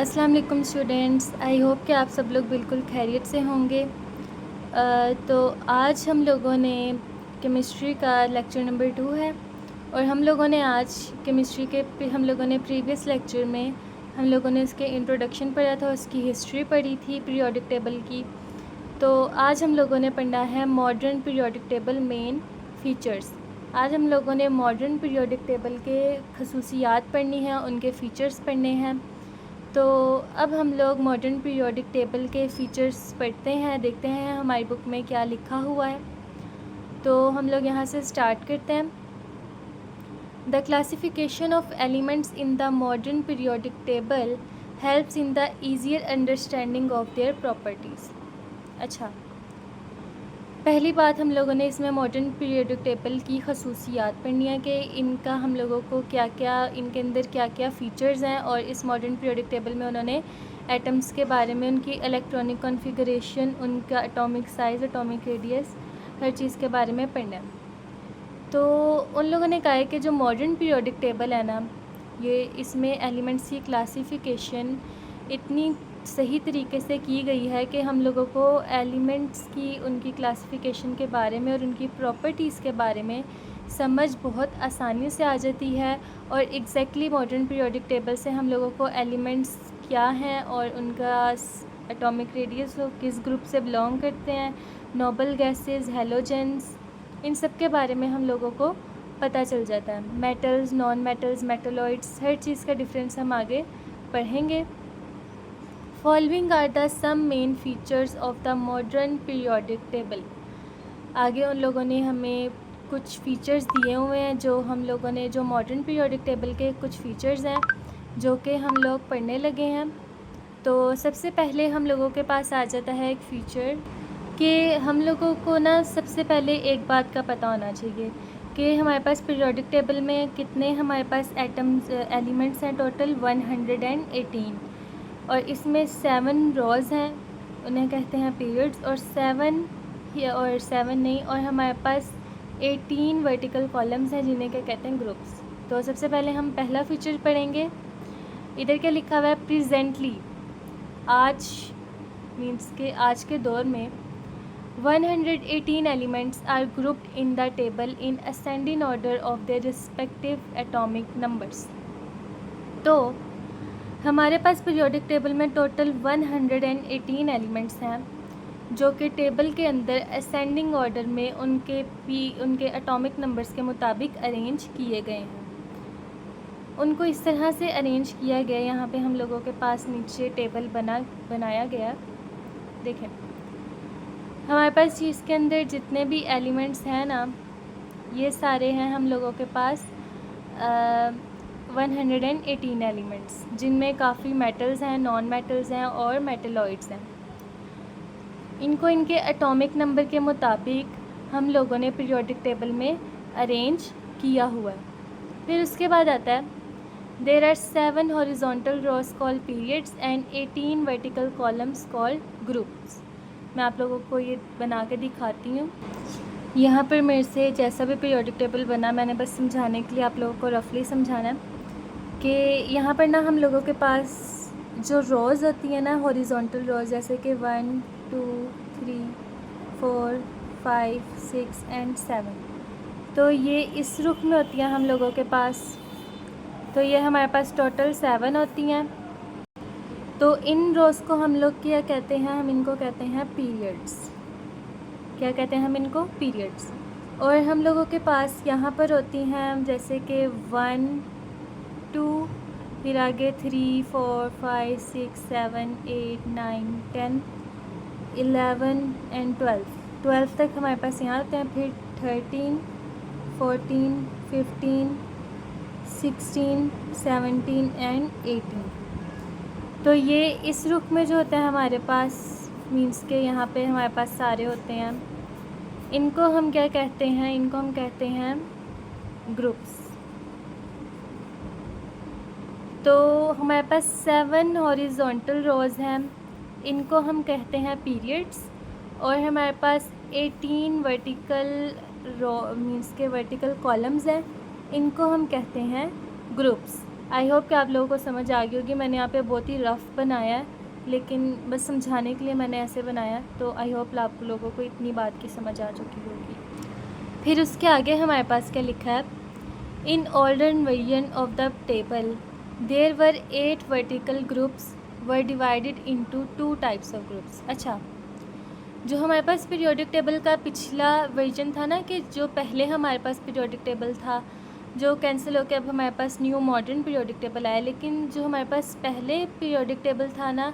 अस्सलाम वालेकुम students, I hope कि आप सब लोग बिल्कुल खैरियत से होंगे। तो आज हम लोगों ने केमिस्ट्री का लेक्चर नंबर 2 है और हम लोगों ने आज केमिस्ट्री के हम लोगों ने प्रीवियस लेक्चर में हम लोगों ने इसके इंट्रोडक्शन पढ़ा था, उसकी हिस्ट्री पढ़ी थी पीरियोडिक टेबल की। तो आज हम लोगों ने पढ़ा है modern periodic table main features. आज हम लोगों ने मॉडर्न पीरियोडिक टेबल के खसूसियात पढ़नी है, उनके फ़ीचर्स पढ़ने हैं। तो अब हम लोग मॉडर्न पीरियोडिक टेबल के फ़ीचर्स पढ़ते हैं, देखते हैं हमारी बुक में क्या लिखा हुआ है। तो हम लोग यहाँ से स्टार्ट करते हैं। The classification of elements in the modern periodic table helps in the easier understanding of their properties. अच्छा, पहली बात हम लोगों ने इसमें मॉडर्न पीरियोडिक टेबल की खसूसियात पढ़नी है कि इनका हम लोगों को क्या क्या, इनके अंदर क्या क्या फ़ीचर्स हैं, और इस मॉडर्न पीरियोडिक टेबल में उन्होंने एटम्स के बारे में, उनकी इलेक्ट्रॉनिक कॉन्फ़िगरेशन, उनका एटॉमिक साइज़, एटॉमिक रेडियस, हर चीज़ के बारे में पढ़ना है। तो उन लोगों ने कहा है कि जो मॉडर्न पीरियोडिक टेबल है ना, ये इसमें एलिमेंट्स की क्लासिफिकेशन इतनी सही तरीके से की गई है कि हम लोगों को एलिमेंट्स की, उनकी क्लासिफिकेशन के बारे में और उनकी प्रॉपर्टीज़ के बारे में समझ बहुत आसानी से आ जाती है। और एग्जैक्टली मॉडर्न पीरियोडिक टेबल से हम लोगों को एलिमेंट्स क्या हैं और उनका एटॉमिक रेडियस वो किस ग्रुप से बिलोंग करते हैं, नोबल गैसेस, हेलोजेंस, इन सब के बारे में हम लोगों को पता चल जाता है। मेटल्स, नॉन मेटल्स, मेटलॉइड्स, हर चीज़ का डिफरेंस हम आगे पढ़ेंगे। Following are the some main features of the modern periodic table. आगे उन लोगों ने हमें कुछ फ़ीचर्स दिए हुए हैं, जो हम लोगों ने, जो मॉडर्न पीरियोडिक टेबल के कुछ फ़ीचर्स हैं जो कि हम लोग पढ़ने लगे हैं। तो सबसे पहले हम लोगों के पास आ जाता है एक फ़ीचर कि हम लोगों को ना सबसे पहले एक बात का पता होना चाहिए कि हमारे पास पीरियोडिक टेबल में कितने हमारे पास एलिमेंट्स हैं। टोटल 118, और इसमें 7 रोज़ हैं, उन्हें कहते हैं पीरियड्स, और 7 नहीं, और हमारे पास 18 वर्टिकल कॉलम्स हैं जिन्हें क्या कहते हैं, ग्रुप्स। तो सबसे पहले हम पहला फीचर पढ़ेंगे। इधर क्या लिखा हुआ है, प्रेजेंटली, आज मीन्स के आज के दौर में 118 elements are grouped in the table in ascending order of their respective atomic numbers. तो हमारे पास पीरियोडिक टेबल में टोटल 118 एलिमेंट्स हैं जो कि टेबल के अंदर असेंडिंग ऑर्डर में उनके एटॉमिक नंबर्स के मुताबिक अरेंज किए गए हैं। उनको इस तरह से अरेंज किया गया, यहाँ पे हम लोगों के पास नीचे टेबल बनाया गया। देखें, हमारे पास इसके अंदर जितने भी एलिमेंट्स हैं ना, ये सारे हैं हम लोगों के पास 118 एलिमेंट्स, जिनमें काफ़ी मेटल्स हैं, नॉन मेटल्स हैं और मेटलॉइड्स हैं। इनको इनके एटॉमिक नंबर के मुताबिक हम लोगों ने पीरियोडिक टेबल में अरेंज किया हुआ है। फिर उसके बाद आता है, there are 7 horizontal rows called periods and 18 vertical columns called groups. मैं आप लोगों को ये बना के दिखाती हूँ। यहाँ पर मेरे से जैसा भी पीरियोडिक टेबल बना, मैंने बस समझाने के लिए आप लोगों को रफली समझाना है कि यहाँ पर ना हम लोगों के पास जो रोज़ होती है ना, हॉरिजॉन्टल रोज़, जैसे कि 1 2 3 4 5 6 एंड 7, तो ये इस रुख में होती हैं हम लोगों के पास। तो ये हमारे पास टोटल 7 होती हैं। तो इन रोज़ को हम लोग क्या कहते हैं, हम इनको कहते हैं पीरियड्स। क्या कहते हैं हम इनको, पीरियड्स। और हम लोगों के पास यहाँ पर होती हैं जैसे कि 1 2, फिर आगे 3 4 5 6 7 8 9 10 11 एंड 12 तक हमारे पास यहाँ होते हैं। फिर 13 14 15 16 17 एंड 18। तो ये इस रुख में जो होता है हमारे पास, मीन्स के यहाँ पे हमारे पास सारे होते हैं। इनको हम क्या कहते हैं, इनको हम कहते हैं ग्रुप्स। तो हमारे पास 7 हॉरिजॉन्टल रोज़ हैं, इनको हम कहते हैं पीरियड्स। और हमारे पास 18 वर्टिकल रो मीन्स के वर्टिकल कॉलम्स हैं, इनको हम कहते हैं ग्रुप्स। आई होप कि आप लोगों को समझ आ गई होगी। मैंने यहाँ पे बहुत ही रफ़ बनाया है, लेकिन बस समझाने के लिए मैंने ऐसे बनाया, तो आई होप आप लोगों को इतनी बात की समझ आ चुकी होगी। फिर उसके आगे हमारे पास क्या लिखा है, इन older version of the table there were 8 vertical groups were divided into 2 types of groups। अच्छा, जो हमारे पास पीरियोडिक टेबल का पिछला वर्जन था ना, कि जो पहले हमारे पास पीरियोडिक टेबल था जो कैंसिल होकर अब हमारे पास न्यू मॉडर्न पीरियोडिक टेबल आया, लेकिन जो हमारे पास पहले पीरियोडिक टेबल था ना,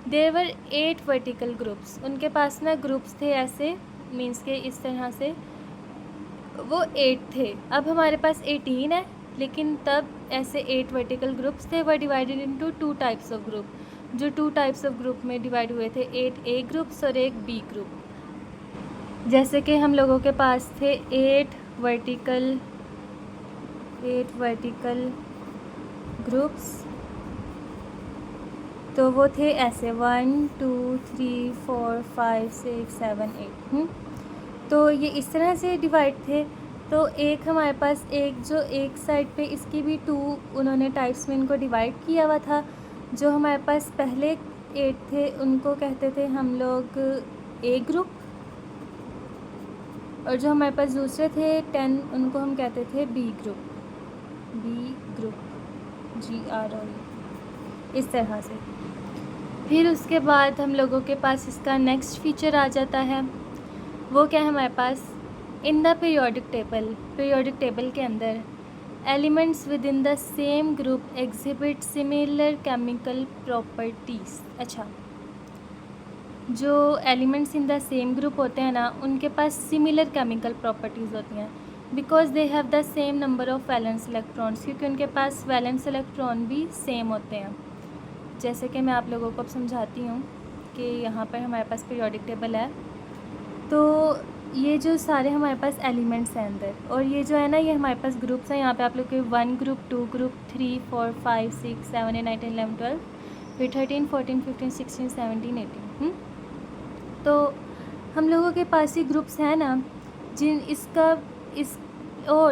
देयर वर 8 वर्टिकल ग्रुप्स। उनके पास ना ग्रुप्स थे ऐसे, मीन्स के इस तरह से, वो 8 थे। अब हमारे पास 18 है, लेकिन तब ऐसे 8 वर्टिकल ग्रुप्स थे। Were divided into 2 types of group, जो 2 टाइप्स ऑफ ग्रुप में डिवाइड हुए थे, 8 ए ग्रुप्स और एक बी ग्रुप। जैसे कि हम लोगों के पास थे 8 वर्टिकल ग्रुप्स, तो वो थे ऐसे 1 2 3 4 5 6 7 8। तो ये इस तरह से डिवाइड थे। तो एक हमारे पास एक जो एक साइड पे इसकी भी 2 उन्होंने टाइप्स में इनको डिवाइड किया हुआ था। जो हमारे पास पहले 8 थे उनको कहते थे हम लोग ए ग्रुप, और जो हमारे पास दूसरे थे 10 उनको हम कहते थे बी ग्रुप, GROE, इस तरह से। फिर उसके बाद हम लोगों के पास इसका नेक्स्ट फीचर आ जाता है, वो क्या है हमारे पास, इन द पीरियोडिक टेबल के अंदर elements with in the same group exhibit similar chemical properties. अच्छा, जो elements in the same group होते हैं ना, उनके पास सिमिलर केमिकल प्रॉपर्टीज़ होती हैं, because they have the same number of valence electrons, क्योंकि उनके पास वैलेंस इलेक्ट्रॉन भी सेम होते हैं। जैसे कि मैं आप लोगों को अब समझाती हूँ कि यहाँ पर हमारे पास पीरियोडिक टेबल है, तो ये जो सारे हमारे पास एलिमेंट्स हैं अंदर, और ये जो है ना, ये हमारे पास ग्रुप्स हैं। यहाँ पे आप लोग के 1 ग्रुप, 2 ग्रुप, 3 4 5 6 7 8 9 10 11 12, फिर 13 14 15 16 17 18। तो हम लोगों के पास ही ग्रुप्स हैं ना,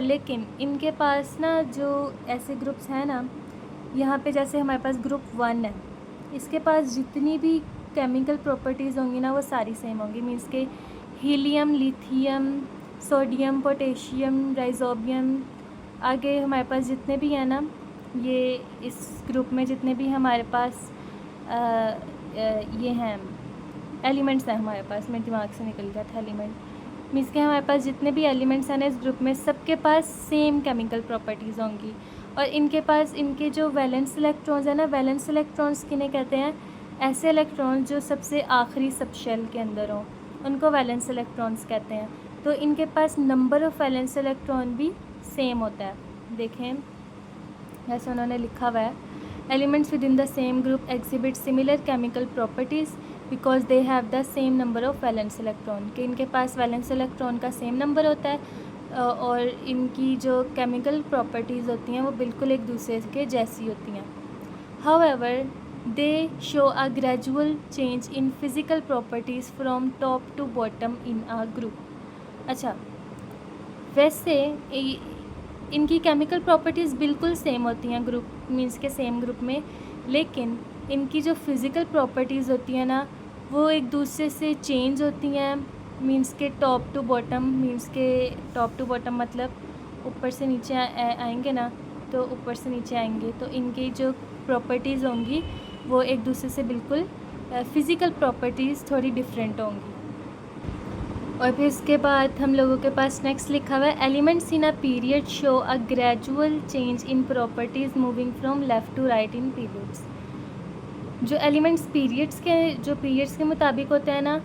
लेकिन इनके पास ना जो ऐसे ग्रुप्स हैं ना, यहाँ पे जैसे हमारे पास ग्रुप 1 है, इसके पास जितनी भी केमिकल प्रॉपर्टीज़ होंगी ना, वो सारी सेम होंगी। मीन्स के helium, lithium, sodium, potassium, rhizobium, आगे हमारे पास जितने भी हैं ना, ये इस ग्रुप में जितने भी हमारे पास ये हैं एलिमेंट्स हैं हमारे पास, मेरे दिमाग से निकल गया था एलिमेंट। मीन्स के हमारे पास जितने भी एलिमेंट्स हैं ना इस ग्रुप में, सबके पास सेम केमिकल प्रॉपर्टीज़ होंगी। और इनके पास इनके जो वैलेंस इलेक्ट्रॉन्स हैं ना, वैलेंस इलेक्ट्रॉन्स किन्हें कहते हैं, ऐसे इलेक्ट्रॉन्स जो सबसे आखिरी सब शेल के अंदर हों, उनको वैलेंस इलेक्ट्रॉन्स कहते हैं। तो इनके पास नंबर ऑफ़ वैलेंस इलेक्ट्रॉन भी सेम होता है। देखें, जैसे उन्होंने लिखा हुआ है, elements with in the same group exhibit similar chemical properties because they have the same number of valence electron, कि इनके पास वैलेंस इलेक्ट्रॉन का सेम नंबर होता है, और इनकी जो केमिकल प्रॉपर्टीज़ होती हैं वो बिल्कुल एक दूसरे के जैसी होती हैं। However they show a gradual change in physical properties from top to bottom in a group. अच्छा, वैसे इनकी केमिकल प्रॉपर्टीज़ बिल्कुल सेम होती हैं ग्रुप, मीन्स के सेम ग्रुप में, लेकिन इनकी जो फिज़िकल प्रॉपर्टीज़ होती हैं ना, वो एक दूसरे से चेंज होती हैं। मीन्स के टॉप टू बॉटम, मीन्स के टॉप टू बॉटम मतलब ऊपर से नीचे आएंगे ना, तो ऊपर से नीचे आएंगे, तो इनकी जो प्रॉपर्टीज़ होंगी वो एक दूसरे से बिल्कुल फ़िज़िकल प्रॉपर्टीज़ थोड़ी डिफरेंट होंगी। और फिर इसके बाद हम लोगों के पास नेक्स्ट लिखा हुआ है, elements in a period show a gradual change in properties moving from left to right in periods. जो एलिमेंट्स पीरियड्स के मुताबिक होते हैं ना,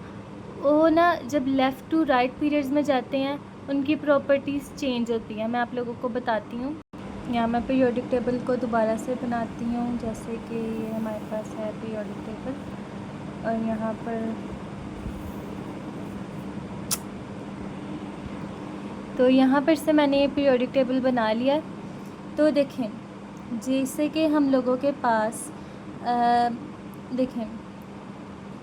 वो ना जब लेफ़्ट टू राइट पीरियड्स में जाते हैं उनकी प्रॉपर्टीज़ चेंज होती हैं। मैं आप लोगों को बताती हूँ। यहाँ मैं पीरियोडिक टेबल को दोबारा से बनाती हूँ, जैसे कि ये हमारे पास है पीरियोडिक टेबल, और यहाँ पर तो यहाँ पर से मैंने ये पीरियोडिक टेबल बना लिया। तो देखें, जैसे कि हम लोगों के पास देखें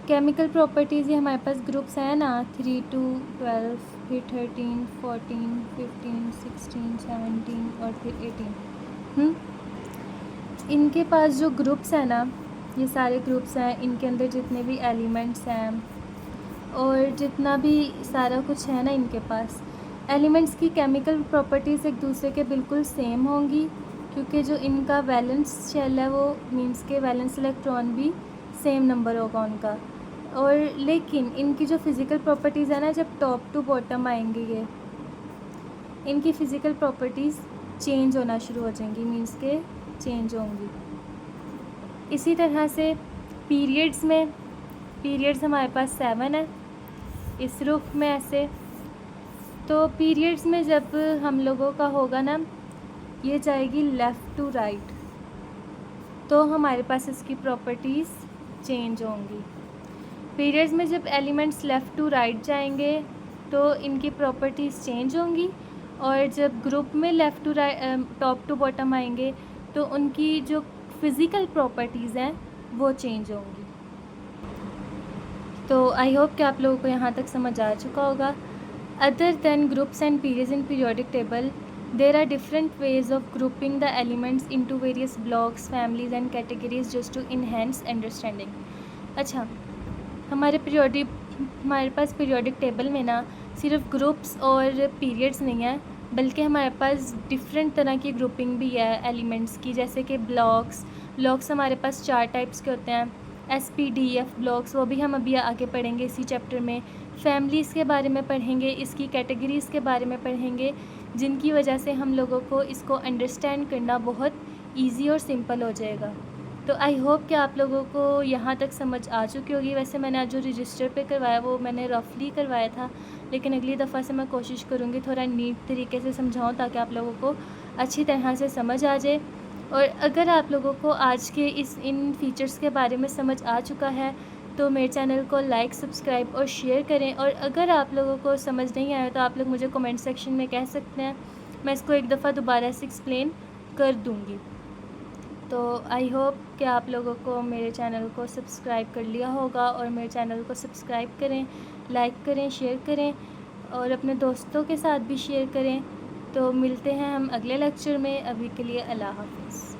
केमिकल प्रॉपर्टीज़, ये हमारे पास ग्रुप्स हैं ना, 3 to 12, फिर 13 14 15 16 17 और फिर 18। इनके पास जो ग्रुप्स हैं ना, ये सारे ग्रुप्स हैं, इनके अंदर जितने भी एलिमेंट्स हैं और जितना भी सारा कुछ है ना इनके पास, एलिमेंट्स की केमिकल प्रॉपर्टीज़ एक दूसरे के बिल्कुल सेम होंगी, क्योंकि जो इनका वैलेंस शेल है वो मींस के वैलेंस इलेक्ट्रॉन भी सेम नंबर होगा उनका। और लेकिन इनकी जो फ़िज़िकल प्रॉपर्टीज़ है ना, जब टॉप टू बॉटम आएंगे ये, इनकी फ़िज़िकल प्रॉपर्टीज़ चेंज होना शुरू हो जाएंगी, मींस के चेंज होंगी। इसी तरह से पीरियड्स हमारे पास 7 है इस रुख में ऐसे। तो पीरियड्स में जब हम लोगों का होगा ना, ये जाएगी लेफ़्ट टू राइट, तो हमारे पास इसकी प्रॉपर्टीज़ चेंज होंगी। पीरियड्स में जब एलिमेंट्स लेफ़्ट टू राइट जाएंगे तो इनकी प्रॉपर्टीज़ चेंज होंगी, और जब ग्रुप में left to right top to bottom आएंगे तो उनकी जो फ़िज़िकल प्रॉपर्टीज़ हैं वो चेंज होंगी। तो आई होप कि आप लोगों को यहाँ तक समझ आ चुका होगा। Other than groups and periods in periodic table, there are different ways of grouping the elements into various blocks, families and categories just to enhance understanding। अच्छा, हमारे पास पीरियोडिक टेबल में ना सिर्फ ग्रुप्स और पीरियड्स नहीं है, बल्कि हमारे पास डिफरेंट तरह की ग्रुपिंग भी है एलिमेंट्स की, जैसे कि ब्लॉक्स हमारे पास 4 टाइप्स के होते हैं, SPDF ब्लॉक्स, वो भी हम अभी आगे पढ़ेंगे इसी चैप्टर में। फैमिलीज़ के बारे में पढ़ेंगे, इसकी कैटेगरीज़ के बारे में पढ़ेंगे, जिनकी वजह से हम लोगों को इसको अंडरस्टैंड करना बहुत ईजी और सिंपल हो जाएगा। तो आई होप कि आप लोगों को यहाँ तक समझ आ चुकी होगी। वैसे मैंने आज जो रजिस्टर पे करवाया वो मैंने रफली करवाया था, लेकिन अगली दफ़ा से मैं कोशिश करूँगी थोड़ा नीट तरीके से समझाऊँ, ताकि आप लोगों को अच्छी तरह से समझ आ जाए। और अगर आप लोगों को आज के इन फ़ीचर्स के बारे में समझ आ चुका है तो मेरे चैनल को लाइक, सब्सक्राइब और शेयर करें। और अगर आप लोगों को समझ नहीं आया तो आप लोग मुझे कमेंट सेक्शन में कह सकते हैं, मैं इसको एक दफ़ा दोबारा से एक्सप्लेन कर दूँगी। तो आई होप कि आप लोगों को मेरे चैनल को सब्सक्राइब कर लिया होगा, और मेरे चैनल को सब्सक्राइब करें, लाइक करें, शेयर करें और अपने दोस्तों के साथ भी शेयर करें। तो मिलते हैं हम अगले लेक्चर में। अभी के लिए अल्लाह हाफ़िज़।